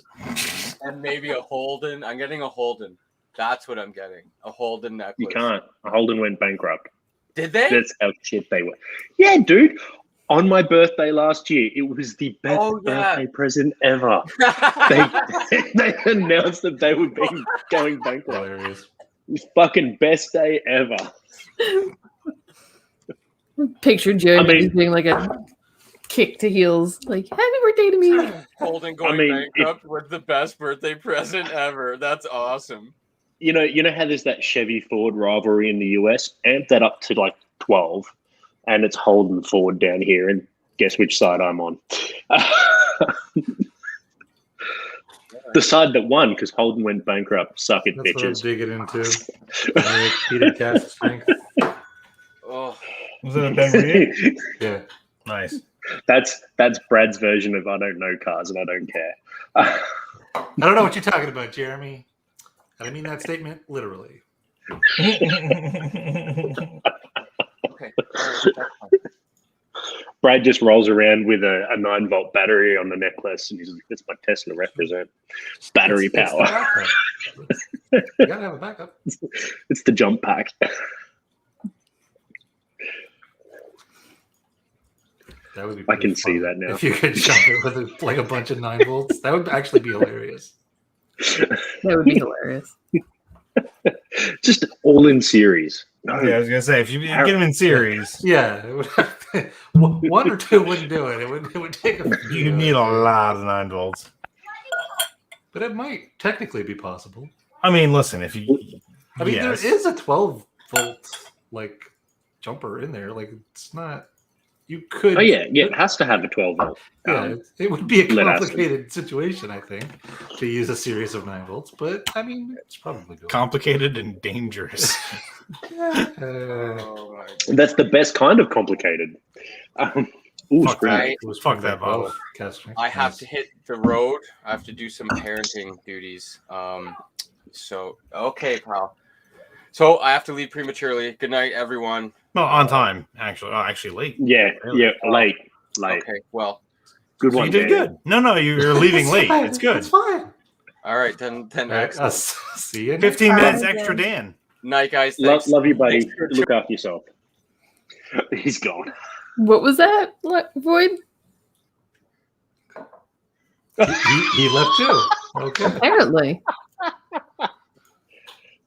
and maybe a Holden. I'm getting a Holden. That's what I'm getting. A Holden necklace. You can't. A Holden went bankrupt. Did they? That's how shit they were. Yeah, dude. On my birthday last year, it was the best birthday present ever. they announced that they were going bankrupt. Hilarious. It was fucking best day ever. Picture Jeremy doing like a kick to heels, like "Happy birthday to me." Holden going bankrupt with the best birthday present ever. That's awesome. You know how there's that Chevy Ford rivalry in the US? Amp that up to like 12, and it's Holden Ford down here, and guess which side I'm on? The side that won, because Holden went bankrupt. Suck it, That's bitches. What I'm digging into. Peter Cast strength. Oh, Was it a Ben Reed? Yeah. Nice. That's Brad's version of I don't know cars and I don't care. I don't know what you're talking about, Jeremy. And I mean that statement literally. Okay. That's fine. Brad just rolls around with a 9-volt battery on the necklace, and he's like, "That's my Tesla represent battery It's the power. backup. You gotta have a backup. It's the jump pack." That would be. I can pretty see fun. that now. If you could jump it with like a bunch of 9 volts, that would actually be hilarious. That would be hilarious. Just all in series. No, Yeah, I was gonna say if you get them in series, Yeah, it would have one or two wouldn't do it. It would take a few. you need a lot of 9 volts. But it might technically be possible. I mean, listen, if you, I mean, yes. there is a 12-volt like jumper in there. Like it's not. You could. Oh yeah, it has to have a 12-volt. Yeah, it would be a lead acid. complicated situation, I think, to use a series of 9 volts. But I mean, it's probably doable. complicated and dangerous. Oh my God. That's the best kind of complicated. Ooh, Fuck screw that. it. It was Fuck from that bottle. casting. I have Nice. to hit the road. I have to do some parenting duties. So okay, pal. So I have to leave prematurely. Good night, everyone. Well, on time, actually. Oh, actually late. Yeah, Really? late. Okay, well, Good So one. you did Dan. good. No, you're leaving It's late. fine. It's good. It's fine. all right, then All right, excellent. see you. 15 Bye, minutes Dan. extra, Dan. Night, guys. Love, Thanks. love you, buddy. Thanks for Look after yourself. He's gone. What was that, Void? He left too. Okay. Apparently.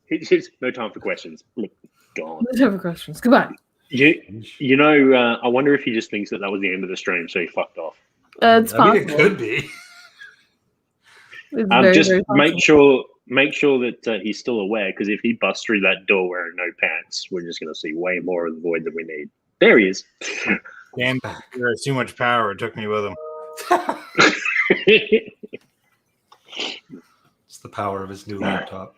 It's just no time for questions. Look, gone. Let's have questions. Goodbye. You know, I wonder if he just thinks that was the end of the stream, so he fucked off. It's I mean, possible. it could be. It's very, Just very make possible. sure that he's still aware, because if he busts through that door wearing no pants, we're just going to see way more of the Void than we need. There he is. Dan, you had too much power. It took me with him. It's the power of his new laptop.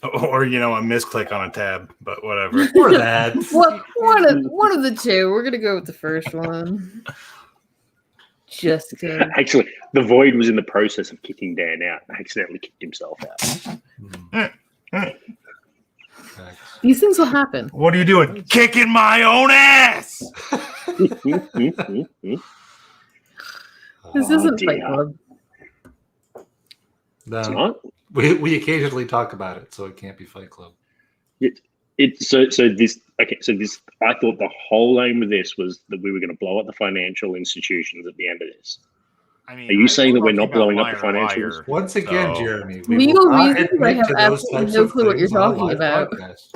Or, a misclick on a tab, but whatever. Or that. One of the two. We're gonna go with the first one. Just because. Actually, the Void was in the process of kicking Dan out and accidentally kicked himself out. Facts. These things will happen. What are you doing? Kicking my own ass! This Oh, isn't dear. Fight Club. It's No, not. we occasionally talk about it, so it can't be Fight Club. It's so this. Okay, so this. I thought the whole aim of this was that we were going to blow up the financial institutions at the end of this. I mean, Are you saying that we're talking not blowing about up the liar, financials? liar. Once again, So- Jeremy, Legal will not reasons, I admit have to those absolutely types no of clue what you're things on a talking live about. podcast.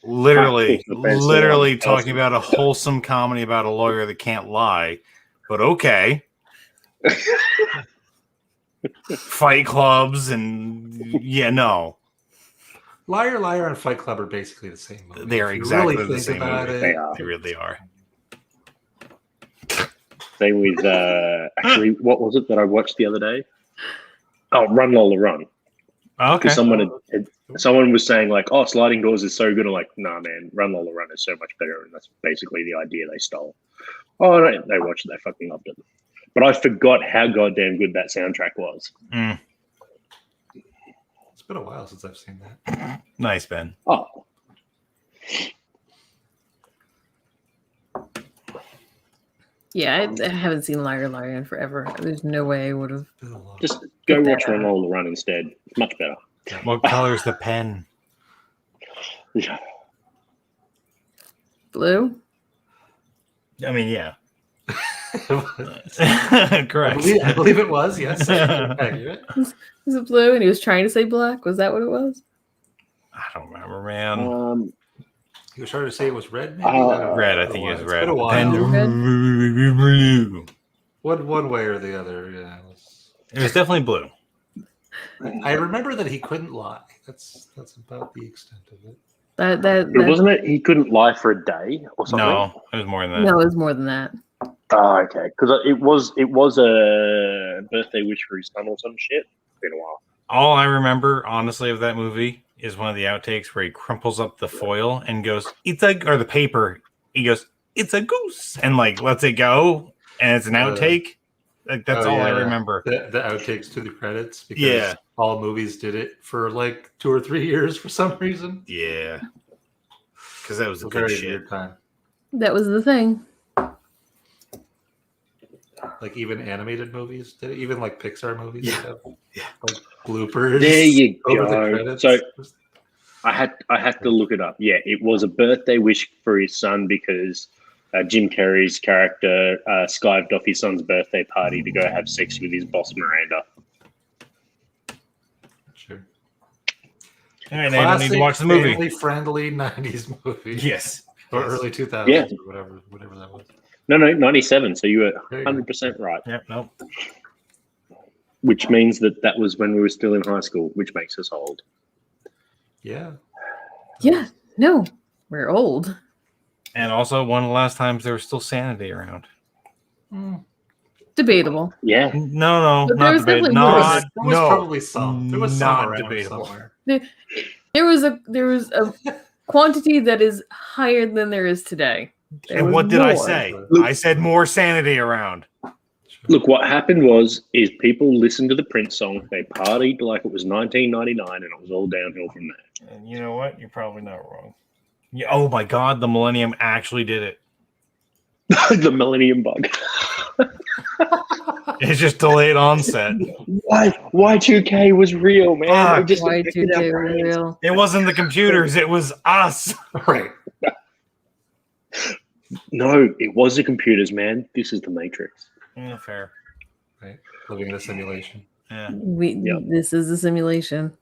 Literally Defense talking awesome. about a wholesome comedy about a lawyer that can't lie. But okay. Fight clubs and no. Liar, Liar, and Fight Club are basically the same movie. They are If you exactly really the think same about movie. it, They are. They really are. Same with actually, what was it that I watched the other day? Oh, Run Lola Run. Okay. Because someone was saying like, "Oh, Sliding Doors is so good." I'm like, "Nah, man, Run Lola Run is so much better," and that's basically the idea they stole. Oh, no, they watched it, they fucking loved it. But I forgot how goddamn good that soundtrack was. Mm, it's been a while since I've seen that. nice, Ben. Oh, Yeah, I haven't seen Liar Liar in forever. There's no way I would have. It's been a long just go Get watch that Run Lola Run instead. It's much better. What color's the pen? Yeah. Blue? I mean, yeah. I Correct. believe it was, yes. Accurate. Was it blue? And he was trying to say black? Was that what it was? I don't remember, man. He was trying to say it was red, maybe? Red, I think it was It's red. been a The while. pen- Red? One way or the other, yeah. It was definitely blue. I remember that he couldn't lie. That's about the extent of it. That Wasn't it? He couldn't lie for a day or something. No, it was more than that. no, it was more than that. Oh, okay. Because it was a birthday wish for his son or some shit. It's been a while. All I remember, honestly, of that movie is one of the outtakes where he crumples up the foil and goes, or the paper. He goes, "It's a goose," and like lets it go, and it's an outtake. Like, that's Oh, all I yeah. remember. The outtakes to the credits because Yeah. all movies did it for like 2 or 3 years for some reason. Yeah. Because that was It a was a good very shit. weird time. That was the thing. Like even animated movies did it. Even like Pixar movies Yeah. have Yeah. like bloopers There you over the go. credits. So I had to look it up. Yeah, it was a birthday wish for his son because Jim Carrey's character skived off his son's birthday party to go have sex with his boss Miranda. Sure. All right, now you don't need to watch the movie. Family-friendly 90s movie. Yes. Or Yes. early 2000s Yeah. or whatever that was. No, 97. So you were There you go. 100% right. Yep. Nope. Which means that was when we were still in high school, which makes us old. Yeah. Yeah. No, we're old. And also, one of the last times there was still sanity around. Debatable. Yeah. No, But there not was debatable. definitely Not, There was no, probably some. There was some not around debatable. somewhere. There was a quantity that is higher than there is today. There And was what did I more. say? Look- I said more sanity around. Look, what happened is people listened to the Prince song, they partied like it was 1999, and it was all downhill from there. And you know what? You're probably not wrong. Yeah, oh my God, the Millennium actually did it. The Millennium Bug. It's just delayed onset. Y2K was real, man. Fuck. It just Why affected do our they brains. real? It wasn't the computers, it was us. Right. No, it was the computers, man. This is the Matrix. Yeah, fair. Right. Living in a simulation. Yeah. This is a simulation.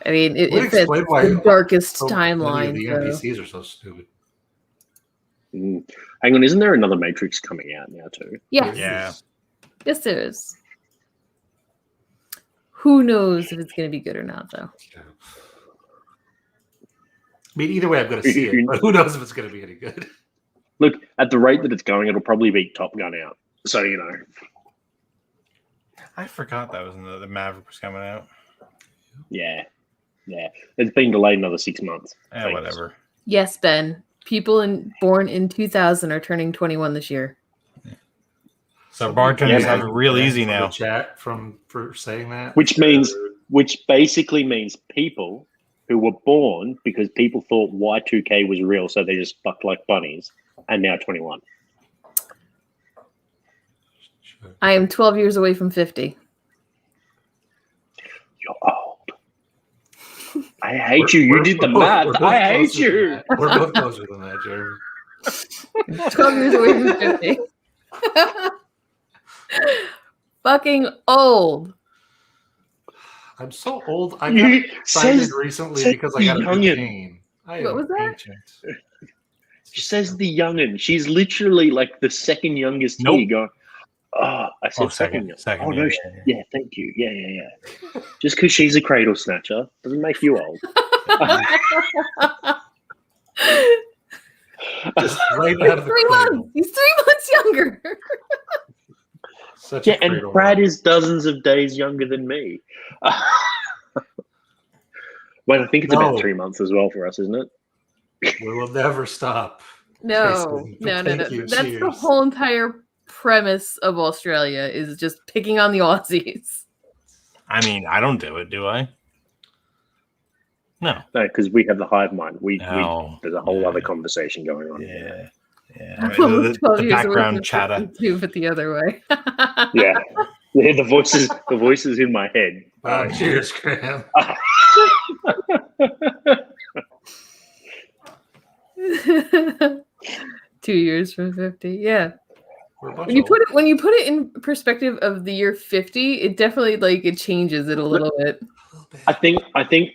I mean, it Would fits explain why the darkest so many of timeline. the So. NPCs are so stupid. Hang on, isn't there another Matrix coming out now too? Yes, Yeah. yes, there is. Who knows if it's going to be good or not, though. Yeah. I mean, either way, I'm going to see it, but who knows if it's going to be any good. Look, at the rate that it's going, it'll probably beat Top Gun out. So, you know. I forgot that was the Maverick was coming out. Yeah. It's been delayed another 6 months. Yeah, whatever. Yes, Ben. People born in 2000 are turning 21 this year. So bartenders Yeah, have it real easy For now. the chat for saying that. Which basically means people who were born because people thought Y2K was real, so they just fucked like bunnies, and now 21. Sure. I am 12 years away from 50. You're old. I hate you. You did the math. I hate you. We're both closer than that, Jeremy. 12 years away from 50. Fucking old. I'm so old. I You got excited says recently says because the I got a youngin'. cane. I What am was that? ancient. says the youngin. She's literally like the second youngest Nope. here going, oh, I said second. Second. Oh, no. Yeah, thank you. Yeah. Just because she's a cradle snatcher doesn't make you old. Just right out of the 3 cradle. months. He's 3 months younger. Such a Yeah, and cradle Brad man. is dozens of days younger than me. Wait, I think it's No. about 3 months as well for us, isn't it? We will never stop. No. Jason, but No. thank you. That's the Cheers. whole entire premise of Australia is just picking on the Aussies. I mean, I don't do it, do I? No. No, because we have the hive mind. No. There's a whole Yeah. other conversation going on. Yeah. I'm The, almost 12 the years away background from chatter. 52, but the other way. Yeah. The voices in my head. Cheers, Graham. 2 years from 50. Yeah. We're a bunch When you of put it in perspective of the year 50, it definitely it changes it a little bit. I think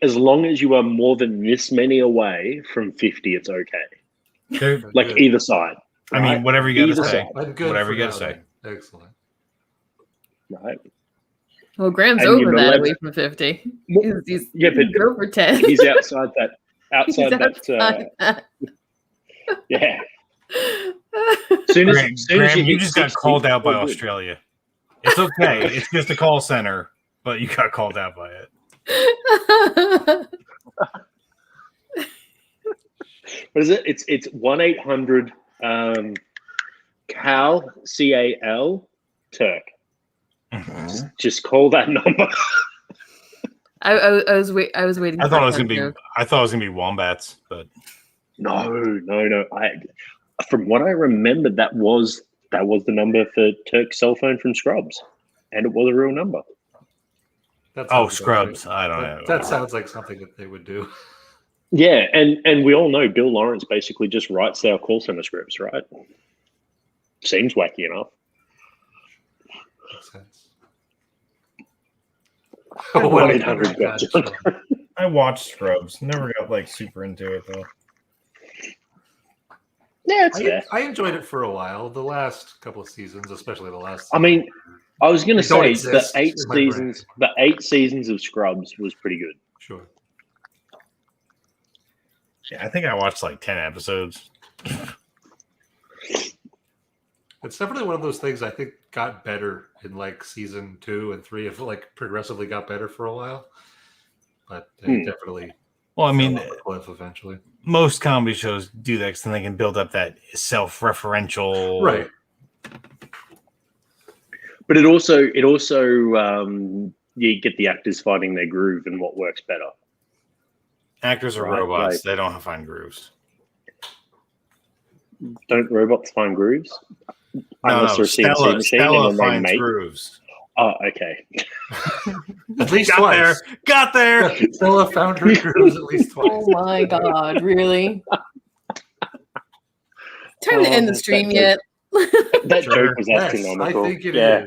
as long as you are more than this many away from 50, it's okay. There- Like Good. either side, I mean, whatever you got Either to say. side. I'm good Whatever for you gotta now, say. then. Excellent. right? Well, Graham's And you're over that allowed- away from 50. Well, He's yeah, but go for 10. he's outside that. He's Outside outside that. that. Yeah. Soon as, Graham, soon as Graham, you hit just got 60, called out by we're good. Australia. It's okay. It's just a call center, but you got called out by it. What is it? It's 1-800. Cal, C-A-L, Turk. Just call that number. I was waiting. I for thought it a was pun gonna be. joke. I thought it was gonna be wombats, but No. From what I remember, that was the number for Turk's cell phone from Scrubs, and it was a real number. That oh, sounds Scrubs. right. I don't know. That sounds like something that they would do. Yeah, and we all know Bill Lawrence basically just writes our call center scripts, right? Seems wacky enough. Makes sense. What What a 800 God got show. I watched Scrubs. Never got like super into it though. Yeah, it's fair. I enjoyed it for a while. The last couple of seasons, especially the last. I mean, I was going to They don't say exist the 8 in my brain. seasons. The 8 seasons of Scrubs was pretty good. Sure. Yeah, I think I watched like 10 episodes. It's definitely one of those things I think got better in like season 2 and 3. It like progressively got better for a while, but it definitely. Well, I mean, fell off a cliff eventually. most comedy shows do that because then they can build up that self-referential. Right. But it also you get the actors finding their groove and what works better. Actors are Right, robots. right. They don't find grooves. Don't robots find grooves? No, Unless they're a CNC Stella, machine Stella and then they finds make. grooves. Oh, okay. At least Got twice. there. Got there. Stella found her grooves at least twice. Oh my god, really? Time to end the that stream joke- yet. That Sure. joke was Yes, astronomical. I think it yeah. is.